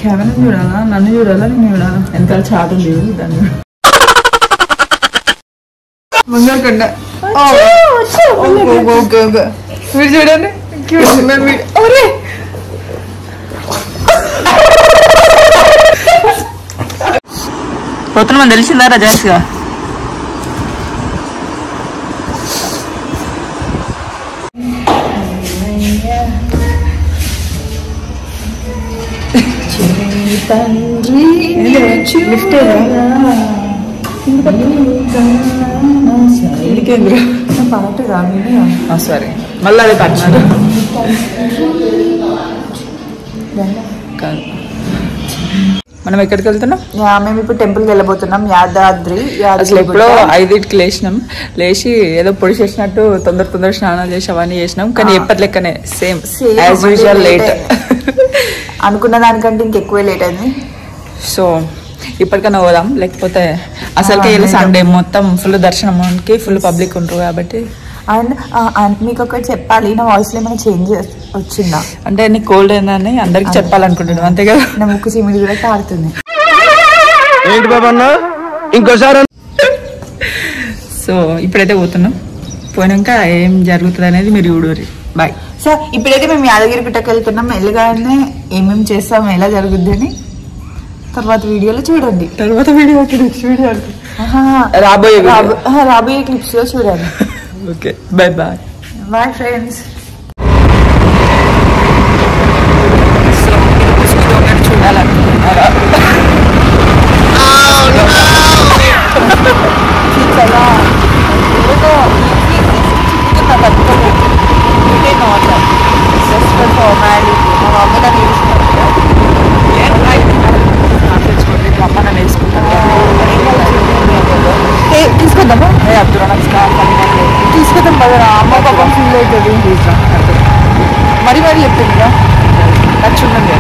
Camera చూడాలా, నన్ను చూడాలా, నేను చూడాలా? వెనకాల చాటు ఉంది దాన్ని ముంగరకొండ. ఓకే ఓకే మీరు చూడండి. పోతున్నామని తెలిసిందా జాస్గా? పాట రాని సారీ మళ్ళీ అదే పాటున్నారు. మనం ఎక్కడికి వెళ్తున్నాం? మేము ఇప్పుడు టెంపుల్కి వెళ్ళబోతున్నాం. యాదాద్రి. అసలు ఎప్పుడో 5ంటికి లేచినాం. లేచి ఏదో పొడి చేసినట్టు తొందర స్నానాలు చేసి అవన్నీ చేసినాం. కానీ ఎప్పటి లెక్కనే సేమ్ యాజ్ యూజువల్ లేట్. అనుకున్న దానికంటే ఇంకెక్కువే లేట్ అయింది. సో ఇప్పటికైనా పోదాం, లేకపోతే అసలుకే సండే మొత్తం ఫుల్ దర్శనంకి ఫుల్ పబ్లిక్ ఉంటారు కాబట్టి. అండ్ మీకు ఒకటి చెప్పాలి, నా వాయిస్లో ఏమైనా చేంజ్ వచ్చిందా అంటే నీకు కోల్డ్ ఏందని అందరికి చెప్పాలనుకుంటున్నాను, అంతే కదా? నా ముక్కు సిమిడి కూడా కారుతుంది. ఏంటి బాబా ఇంకోసారి. సో ఇప్పుడైతే పోతున్నాం. పోయినాక ఏం జరుగుతుంది అనేది మీరు చూడరు. బాయ్. సో ఇప్పుడైతే మేము యాదగిరి గుట్టకి వెళ్తున్నాం. వెళ్ళగానే ఏమేమి చేస్తాం, ఎలా జరుగుద్ది అని తర్వాత వీడియోలో చూడండి. తర్వాత వీడియో రాబోయే క్లిప్స్ లో చూడండి. Okay bye bye. Bye friends. చూడాలనుకుంటున్నారా? తీసుకొద్దామా? తీసుకొద్దాం కదా, అమ్మ పాపం ఫీల్ అవుతుంది. మరి చెప్తుంది నచ్చుందండి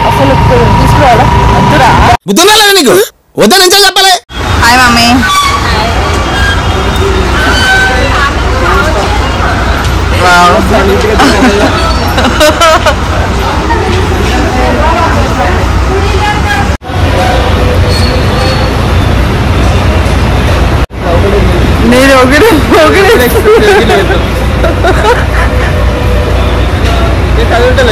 అసలు తీసుకురావాలా? వద్దురా నీకు వద్దా నుంచే చెప్పాలి. Hi mummy. నేను ఒకటి చదువుతా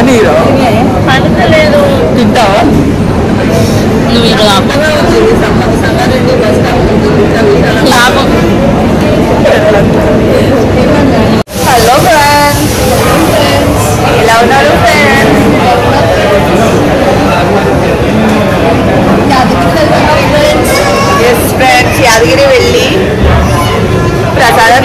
నీరు పడతలేదు. తింటావా? నువ్వు ఇక లాభం. హలో ఫ్రెండ్స్, ఎలా ఉన్నారు ఫ్రెండ్స్? ఎస్ ఫ్రెండ్స్, యాదగిరి వెళ్ళి ప్రసాదం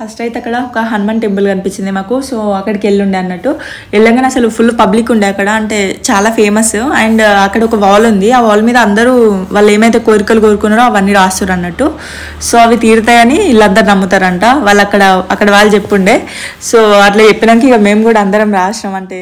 ఫస్ట్ అయితే అక్కడ ఒక హనుమాన్ టెంపుల్ కనిపించింది మాకు. సో అక్కడికి వెళ్ళుండే అన్నట్టు. వెళ్ళగానే అసలు ఫుల్ పబ్లిక్ ఉండే అక్కడ, అంటే చాలా ఫేమస్. అండ్ అక్కడ ఒక వాల్ ఉంది, ఆ వాల్ మీద అందరూ వాళ్ళు ఏమైతే కోరికలు కోరుకున్నారో అవన్నీ రాస్తారు అన్నట్టు. సో అవి తీరుతాయని వీళ్ళందరూ నమ్ముతారంట. వాళ్ళు అక్కడ వాళ్ళు చెప్పుండే. సో అట్లా చెప్పినాక ఇక మేము కూడా అందరం రాసినాం. అంటే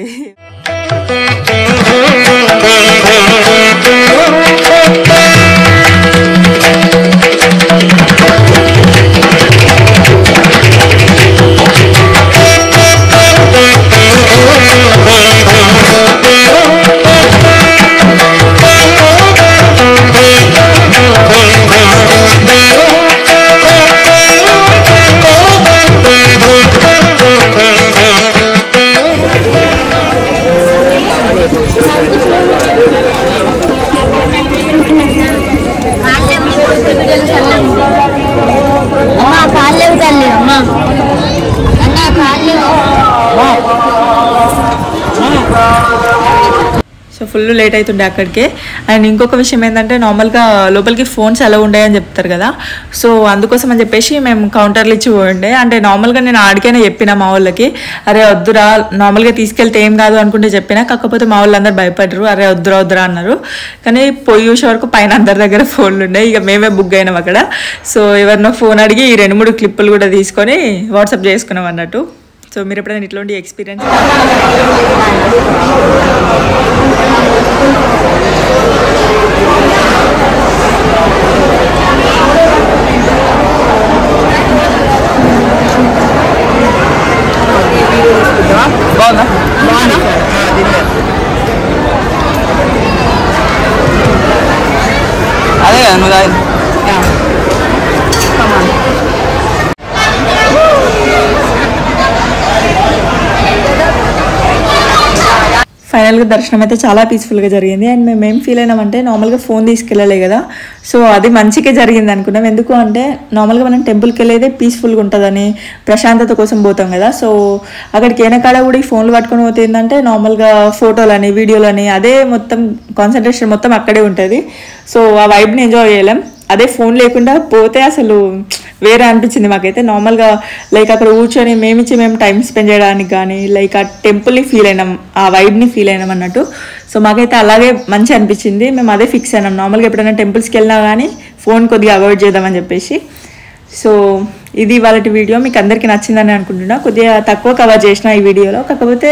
సో ఫుల్ లేట్ అవుతుండే అక్కడికే. అండ్ ఇంకొక విషయం ఏంటంటే, నార్మల్గా లోపలికి ఫోన్స్ అలా ఉండేయని చెప్తారు కదా. సో అందుకోసం అని చెప్పేసి మేము కౌంటర్లు ఇచ్చి పోయిండే. అంటే నార్మల్గా నేను ఆడికైనా చెప్పిన మా వాళ్ళకి, అరే వద్దురా, నార్మల్గా తీసుకెళ్తే ఏం కాదు అనుకుంటే చెప్పినా. కాకపోతే మా వాళ్ళు అందరు భయపడరు, అరే వద్దురా అన్నారు. కానీ పోయి చూసే వరకు పైన అందరి దగ్గర ఫోన్లు ఉండే. ఇక మేమే బుక్ అయినాం అక్కడ. సో ఎవరినో ఫోన్ అడిగి 2-3 క్లిప్పులు కూడా తీసుకొని వాట్సాప్ చేసుకున్నాం అన్నట్టు. సో మీరు ఎప్పుడైనా ఇట్లాంటి ఎక్స్పీరియన్స్ అదే కదా నువ్వు ఫైనల్గా దర్శనం అయితే చాలా పీస్ఫుల్గా జరిగింది. అండ్ మేము ఏం ఫీల్ అయినామంటే నార్మల్గా ఫోన్ తీసుకెళ్ళలే కదా, సో అది మంచిగా జరిగింది అనుకున్నాం. ఎందుకు అంటే నార్మల్గా మనం టెంపుల్కి వెళ్ళేదే పీస్ఫుల్గా ఉంటుందని ప్రశాంతత కోసం పోతాం కదా. సో అక్కడికి వెనకాడ కూడా ఈ ఫోన్లు పట్టుకొని పోతే ఏంటంటే నార్మల్గా ఫోటోలని వీడియోలని అదే మొత్తం కాన్సన్ట్రేషన్ మొత్తం అక్కడే ఉంటుంది. సో ఆ వైబ్ని ఎంజాయ్ చేయలేం. అదే ఫోన్ లేకుండా పోతే అసలు వేరే అనిపించింది మాకైతే. నార్మల్గా లైక్ అక్కడ కూర్చొని మేము టైం స్పెండ్ చేయడానికి కానీ లైక్ ఆ టెంపుల్ని ఫీల్ అయినాం, ఆ వైబ్ని ఫీల్ అయినాం అన్నట్టు. సో మాకైతే అలాగే మంచి అనిపించింది. మేము అదే ఫిక్స్ అయినాం, నార్మల్గా ఎప్పుడైనా టెంపుల్స్కి వెళ్ళినా కానీ ఫోన్ కొద్దిగా అవాయిడ్ చేద్దామని చెప్పేసి. సో ఇది వాళ్ళ వీడియో మీకు అందరికీ నచ్చిందని అనుకుంటున్నా. కొద్దిగా తక్కువ కవర్ చేసిన ఈ వీడియోలో, కాకపోతే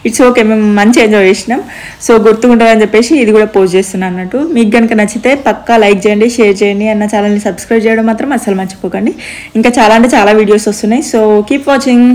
ఇట్స్ ఓకే, మేము మంచి ఎంజాయ్ చేసినాం. సో గుర్తుకుంటుందని చెప్పేసి ఇది కూడా పోస్ట్ చేస్తున్నాను అన్నట్టు. మీకు కనుక నచ్చితే పక్కా లైక్ చేయండి, షేర్ చేయండి, అన్న ఛానల్ని సబ్స్క్రైబ్ చేయడం మాత్రం అసలు మర్చిపోకండి. ఇంకా చాలా అంటే చాలా వీడియోస్ వస్తున్నాయి. So keep watching.